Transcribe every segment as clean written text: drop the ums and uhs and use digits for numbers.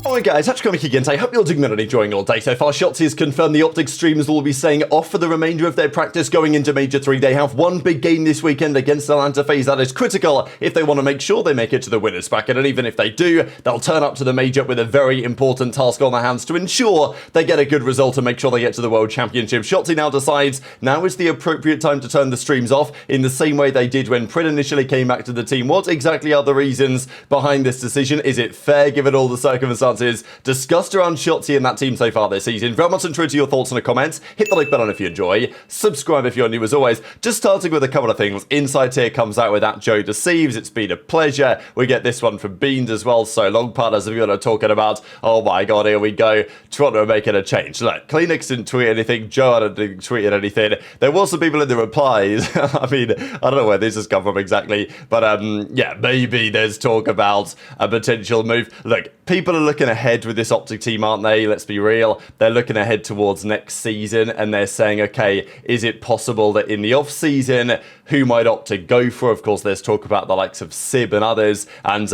Alright guys, HyDra again. I hope you're doing well and enjoying your day so far. Shotzzy has confirmed the OpTic Scrims will be staying off for the remainder of their practice going into Major 3. They have one big game this weekend against Atlanta FaZe that is critical if they want to make sure they make it to the winners bracket, and even if they do, they'll turn up to the Major with a very important task on their hands to ensure they get a good result and make sure they get to the World Championship. Shotzzy now decides now is the appropriate time to turn the streams off in the same way they did when Prid initially came back to the team. What exactly are the reasons behind this decision? Is it fair given all the circumstances discussed around Shotzzy and that team so far this season? Very much intro to your thoughts in the comments. Hit the like button if you enjoy. Subscribe if you're new as always. Just starting with a couple of things. Inside here comes out with that JoeDeceives. It's been a pleasure. We get this one from Beans as well. So long partners of you are talking about, oh my god, here we go. Toronto making a change. Look, CleanX didn't tweet anything. Joe didn't tweet anything. There was some people in the replies. I mean, I don't know where this has come from exactly. But yeah, maybe there's talk about a potential move. Look, people are looking ahead with this OpTic team, aren't they? Let's be real. They're looking ahead towards next season and they're saying, okay, is it possible that in the off season, who might OpTic go for? Of course, there's talk about the likes of Simp and others. And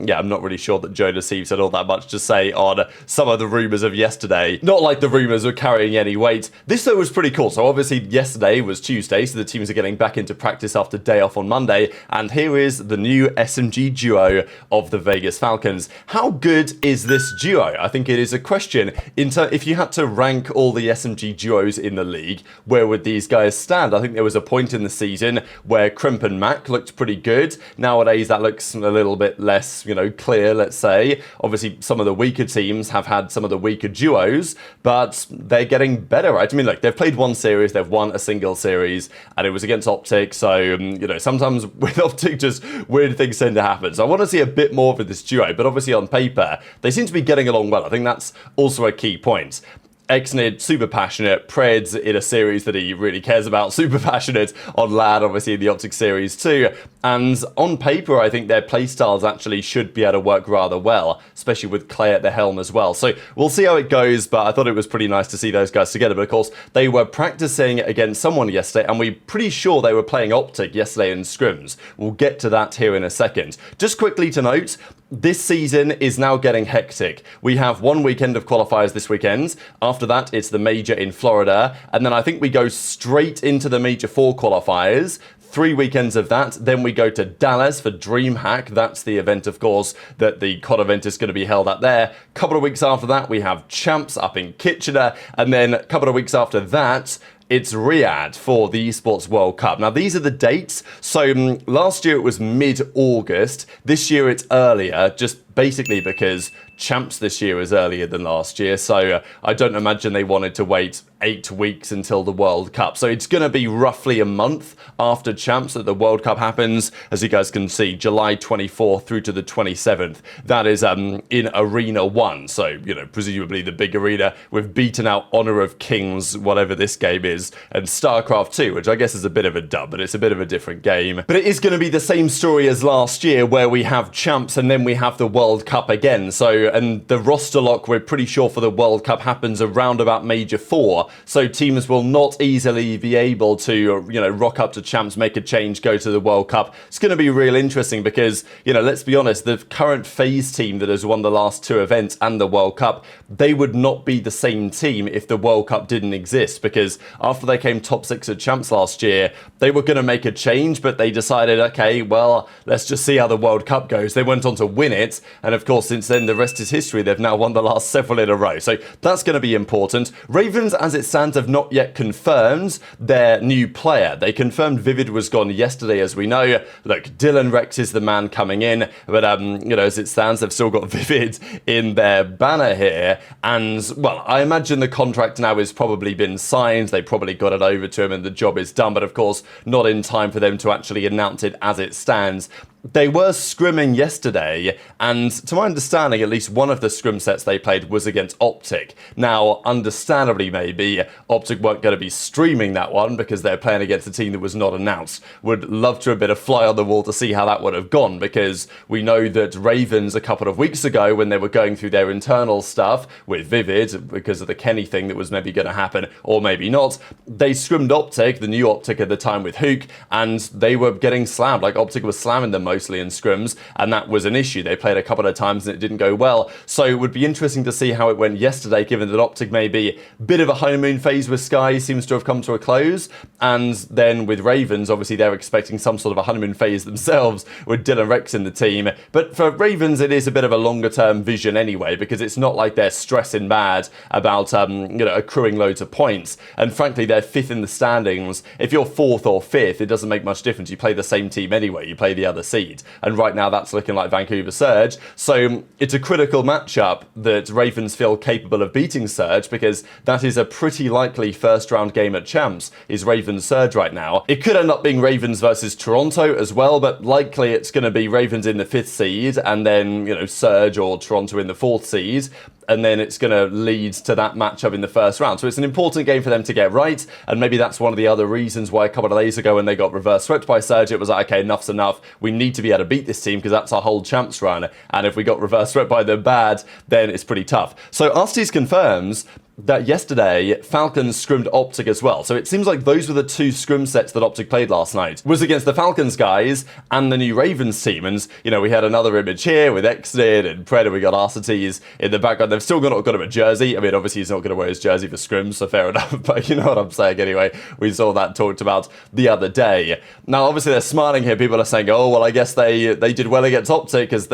yeah, I'm not really sure that JoeDeceives had all that much to say on some of the rumors of yesterday. Not like the rumors were carrying any weight. This though was pretty cool. So obviously yesterday was Tuesday, so the teams are getting back into practice after day off on Monday. And here is the new SMG duo of the Vegas Falcons. How good is this duo? I think it is a question. If you had to rank all the SMG duos in the league, where would these guys stand? I think there was a point in the season where Kremp and Mack looked pretty good. Nowadays that looks a little bit less, you know, clear, let's say. Obviously some of the weaker teams have had some of the weaker duos, but they're getting better, right? I mean, look, they've played one series, they've won a single series, and it was against OpTic, so, you know, sometimes with OpTic just weird things tend to happen. So I want to see a bit more of this duo, but obviously on paper, they seem to be getting along well. I think that's also a key point. Prexnid, super passionate. Pred's in a series that he really cares about. Super passionate on LAN, obviously in the OpTic series too. And on paper, I think their playstyles actually should be able to work rather well, especially with Clay at the helm as well. So we'll see how it goes, but I thought it was pretty nice to see those guys together. But of course, they were practicing against someone yesterday, and we're pretty sure they were playing OpTic yesterday in scrims. We'll get to that here in a second. Just quickly to note, this season is now getting hectic. We have one weekend of qualifiers this weekend. After that, it's the Major in Florida. And then I think we go straight into the Major 4 qualifiers. 3 weekends of that. Then we go to Dallas for DreamHack. That's the event, of course, that the COD event is going to be held at there. A couple of weeks after that, we have Champs up in Kitchener. And then a couple of weeks after that, it's Riyadh for the Esports World Cup. Now, these are the dates. So last year it was mid-August. This year it's earlier, just basically because Champs this year is earlier than last year. So I don't imagine they wanted to wait 8 weeks until the World Cup. So it's going to be roughly a month after Champs that the World Cup happens. As you guys can see, July 24th through to the 27th. That is in Arena 1. So, you know, presumably the big arena. We've beaten out Honor of Kings, whatever this game is, and StarCraft 2, which I guess is a bit of a dub, but it's a bit of a different game. But it is going to be the same story as last year, where we have Champs and then we have the World Cup again. So, and the roster lock, we're pretty sure for the World Cup happens around about Major 4. So teams will not easily be able to, you know, rock up to Champs, make a change, go to the World Cup. It's going to be real interesting because, you know, let's be honest, the current FaZe team that has won the last 2 events and the World Cup, they would not be the same team if the World Cup didn't exist, because after they came top 6 at Champs last year, they were going to make a change, but they decided, okay, well, let's just see how the World Cup goes. They went on to win it, and of course, since then, the rest is history. They've now won the last several in a row, so that's going to be important. Ravens, as it stands, have not yet confirmed their new player. They confirmed Vivid was gone yesterday, as we know. Look, Dylan Rex is the man coming in, but you know, as it stands, they've still got Vivid in their banner here, and well, I imagine the contract now has probably been signed. They probably got it over to him and the job is done, but of course not in time for them to actually announce it as it stands. They were scrimming yesterday, and to my understanding, at least one of the scrim sets they played was against OpTic. Now, understandably maybe, OpTic weren't going to be streaming that one because they're playing against a team that was not announced. Would love to have been a fly on the wall to see how that would have gone, because we know that Ravens a couple of weeks ago, when they were going through their internal stuff with Vivid, because of the Kenny thing that was maybe going to happen, or maybe not, they scrimmed OpTic, the new OpTic at the time with Huke, and they were getting slammed. Like, OpTic was slamming them mostly in scrims, and that was an issue. They played a couple of times and it didn't go well. So it would be interesting to see how it went yesterday, given that OpTic may be a bit of a honeymoon phase with Skyz seems to have come to a close, and then with Ravens, obviously they're expecting some sort of a honeymoon phase themselves with Dylan Rex in the team. But for Ravens, it is a bit of a longer term vision anyway, because it's not like they're stressing bad about accruing loads of points. And frankly, they're 5th in the standings. If you're 4th or 5th, it doesn't make much difference. You play the same team anyway. You play the other seed. And right now that's looking like Vancouver Surge. So it's a critical matchup that Ravens feel capable of beating Surge, because that is a pretty likely first round game at Champs, is Ravens Surge right now. It could end up being Ravens versus Toronto as well, but likely it's going to be Ravens in the 5th seed and then, Surge or Toronto in the 4th seed. And then it's going to lead to that matchup in the first round. So it's an important game for them to get right, and maybe that's one of the other reasons why a couple of days ago when they got reverse swept by Surge, it was like, okay, enough's enough. We need to be able to beat this team because that's our whole Champs run, and if we got reverse swept by them bad, then it's pretty tough. So Astis confirms that yesterday Falcons scrimmed OpTic as well. So it seems like those were the 2 scrim sets that OpTic played last night. Was against the Falcons guys and the new Ravens team. And, we had another image here with Prexnid and Pred, and we got Astis in the background. They've still got him a jersey. I mean, obviously he's not going to wear his jersey for scrims, so fair enough. But you know what I'm saying anyway. We saw that talked about the other day. Now, obviously they're smiling here. People are saying, oh, well, I guess they did well against OpTic.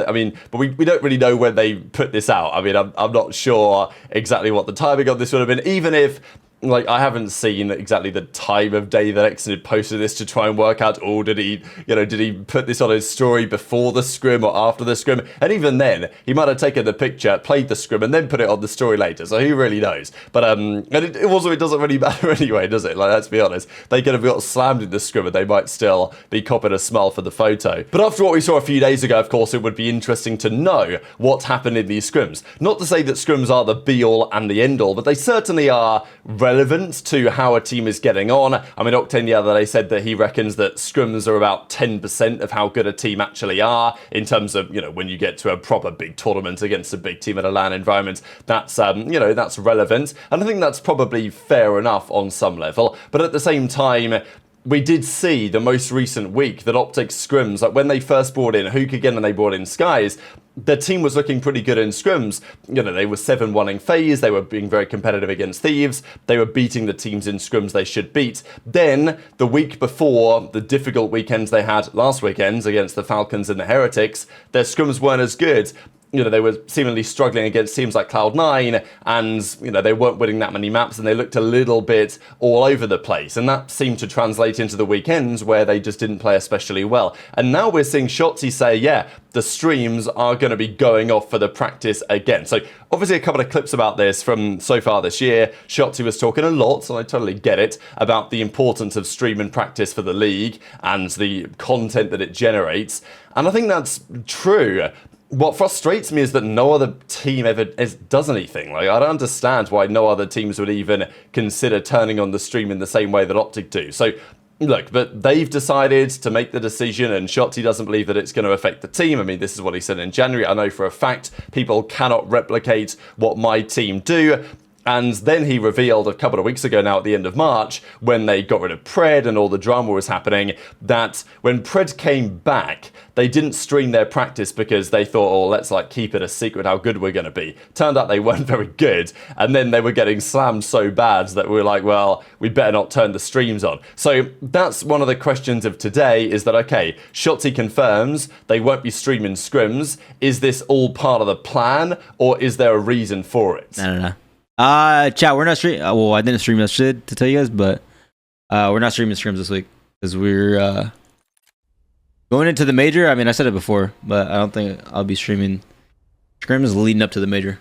But we don't really know when they put this out. I mean, I'm not sure exactly what the timing of this would have been, even if I haven't seen exactly the time of day that Prexnid posted this to try and work out, did he put this on his story before the scrim or after the scrim? And even then, he might have taken the picture, played the scrim, and then put it on the story later. So who really knows? But and it doesn't really matter anyway, does it? Let's be honest. They could have got slammed in the scrim, and they might still be copping a smile for the photo. But after what we saw a few days ago, of course, it would be interesting to know what happened in these scrims. Not to say that scrims are the be-all and the end-all, but they certainly are relevant to how a team is getting on. I mean, Octane the other day said that he reckons that scrims are about 10% of how good a team actually are in terms of, when you get to a proper big tournament against a big team at a LAN environment. That's, that's relevant. And I think that's probably fair enough on some level. But at the same time, we did see the most recent week that OpTic Scrims, like when they first brought in Huke again and they brought in Skyz, their team was looking pretty good in scrims. They were 7-1ing FaZe, they were being very competitive against Thieves, they were beating the teams in scrims they should beat. Then, the week before, the difficult weekends they had last weekend against the Falcons and the Heretics, their scrims weren't as good. They were seemingly struggling against teams like Cloud9, and, they weren't winning that many maps, and they looked a little bit all over the place. And that seemed to translate into the weekends where they just didn't play especially well. And now we're seeing Shotzzy say, yeah, the streams are going to be going off for the practice again. So obviously a couple of clips about this from so far this year. Shotzzy was talking a lot, so I totally get it, about the importance of stream and practice for the league and the content that it generates. And I think that's true. What frustrates me is that no other team ever does anything. I don't understand why no other teams would even consider turning on the stream in the same way that OpTic do. So, look, but they've decided to make the decision, and Shotzzy doesn't believe that it's going to affect the team. I mean, this is what he said in January. I know for a fact people cannot replicate what my team do. And then he revealed a couple of weeks ago now at the end of March, when they got rid of Pred and all the drama was happening, that when Pred came back, they didn't stream their practice because they thought, oh, let's keep it a secret how good we're going to be. Turned out they weren't very good, and then they were getting slammed so bad that we were like, well, we better not turn the streams on. So that's one of the questions of today, is that, okay, Shotzzy confirms they won't be streaming scrims. Is this all part of the plan, or is there a reason for it? No. Chat, we're not streaming. Well, I didn't stream yesterday to tell you guys, but we're not streaming scrims this week because we're going into the major. I mean, I said it before, but I don't think I'll be streaming scrims leading up to the major,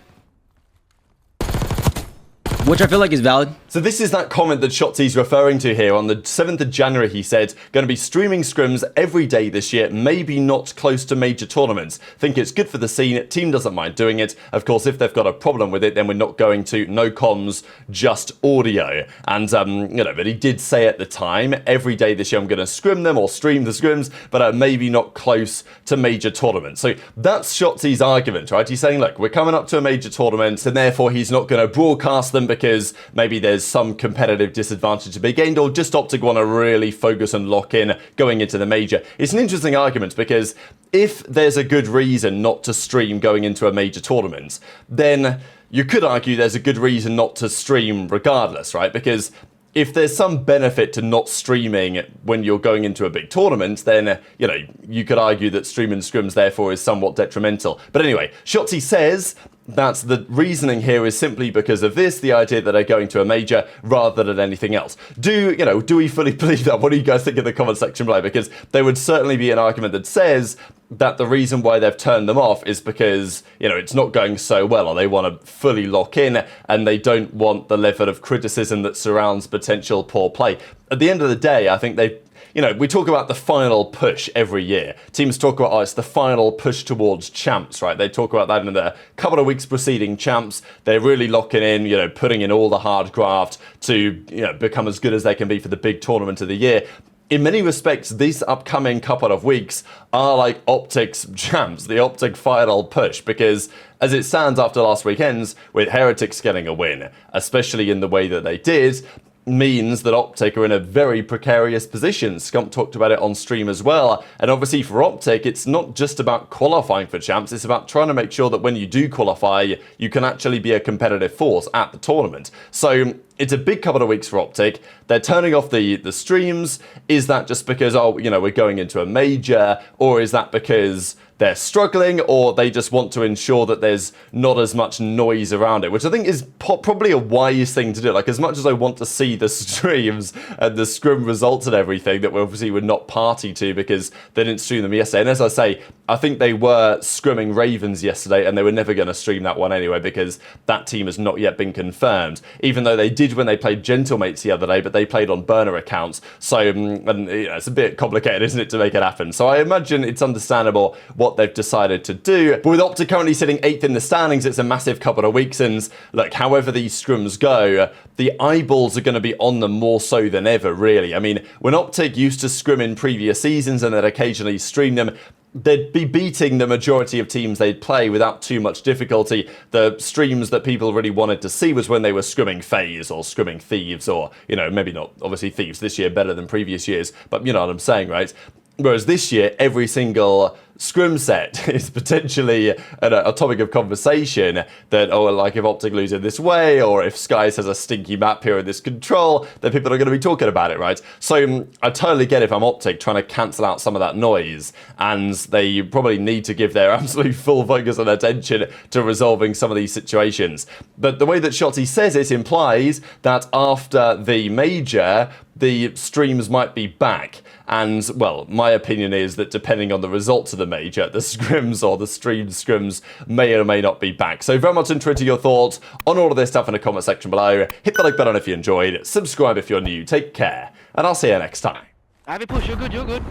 which I feel like is valid. So this is that comment that Shotzzy's referring to here. On the 7th of January, he said, going to be streaming scrims every day this year, maybe not close to major tournaments. Think it's good for the scene, team doesn't mind doing it. Of course, if they've got a problem with it, then we're not going to, no comms, just audio. And, but he did say at the time, every day this year I'm going to scrim them or stream the scrims, but maybe not close to major tournaments. So that's Shotzzy's argument, right? He's saying, look, we're coming up to a major tournament, and therefore he's not going to broadcast them because maybe there's some competitive disadvantage to be gained, or just OpTic want to really focus and lock in going into the major. It's an interesting argument because if there's a good reason not to stream going into a major tournament, then you could argue there's a good reason not to stream regardless, right? Because if there's some benefit to not streaming when you're going into a big tournament, then, you know, you could argue that streaming scrims therefore is somewhat detrimental. But anyway, Shotzzy says that the reasoning here is simply because of this, the idea that they're going to a major rather than anything else. Do we fully believe that? What do you guys think in the comment section below? Because there would certainly be an argument that says that the reason why they've turned them off is because, you know, it's not going so well, or they want to fully lock in and they don't want the level of criticism that surrounds potential poor play. At the end of the day, I think they, you know, we talk about the final push every year. Teams talk about, oh, it's the final push towards champs, right? They talk about that in the couple of weeks preceding champs. They're really locking in, you know, putting in all the hard graft to, you know, become as good as they can be for the big tournament of the year. In many respects, these upcoming couple of weeks are like OpTic's champs, the OpTic final push, because as it stands after last weekend's, with Heretics getting a win, especially in the way that they did, means that OpTic are in a very precarious position. Scump talked about it on stream as well. And obviously for OpTic, it's not just about qualifying for champs, it's about trying to make sure that when you do qualify, you can actually be a competitive force at the tournament. So it's a big couple of weeks for OpTic. They're turning off the streams. Is that just because, oh, you know, we're going into a major? Or is that because they're struggling, or they just want to ensure that there's not as much noise around it, which I think is probably a wise thing to do. Like, as much as I want to see the streams and the scrim results and everything that we obviously would not party to because they didn't stream them yesterday. And as I say, I think they were scrimming Ravens yesterday and they were never going to stream that one anyway because that team has not yet been confirmed, even though they did when they played Gentlemates the other day, but they played on burner accounts. So and, you know, it's a bit complicated, isn't it, to make it happen. So I imagine it's understandable what they've decided to do. But with OpTic currently sitting 8th in the standings, it's a massive couple of weeks, and look, however these scrims go, the eyeballs are going to be on them more so than ever, really. I mean, when OpTic used to scrim in previous seasons and they'd occasionally stream them, they'd be beating the majority of teams they'd play without too much difficulty. The streams that people really wanted to see was when they were scrimming FaZe or scrimming Thieves, or, you know, maybe not, obviously Thieves this year better than previous years, but you know what I'm saying, right? Whereas this year, every single scrim set is potentially a topic of conversation that, oh, like if OpTic lose it this way, or if Skyz has a stinky map here in this control, then people are going to be talking about it, right? So I totally get if I'm OpTic trying to cancel out some of that noise, and they probably need to give their absolute full focus and attention to resolving some of these situations. But the way that Shotzzy says it implies that after the major, the streams might be back. And, well, my opinion is that depending on the results of the major, the scrims or the streamed scrims may or may not be back. So very much interested in your thoughts on all of this stuff in the comment section below. Hit the like button if you enjoyed, subscribe if you're new, take care, and I'll see you next time. I have a push, you're good, you're good.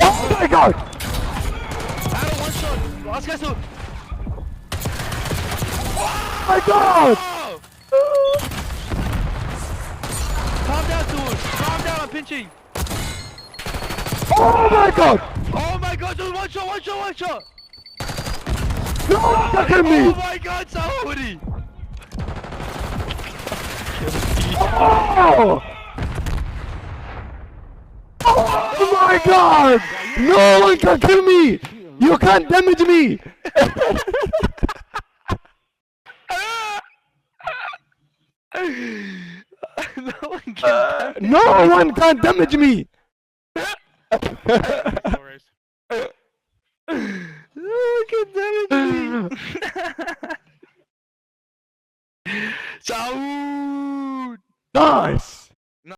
Oh my god! I have one shot. Last guy's two. Oh my god! Calm down, dude. Calm down, I'm pinching. Oh my god! Oh my god, dude, one shot, one shot, one shot. No, look at me! Oh my god, somebody. Oh! Oh my god! No one can kill me! You can't damage me! No one can damage me! No one can damage me! Saúde! Nice!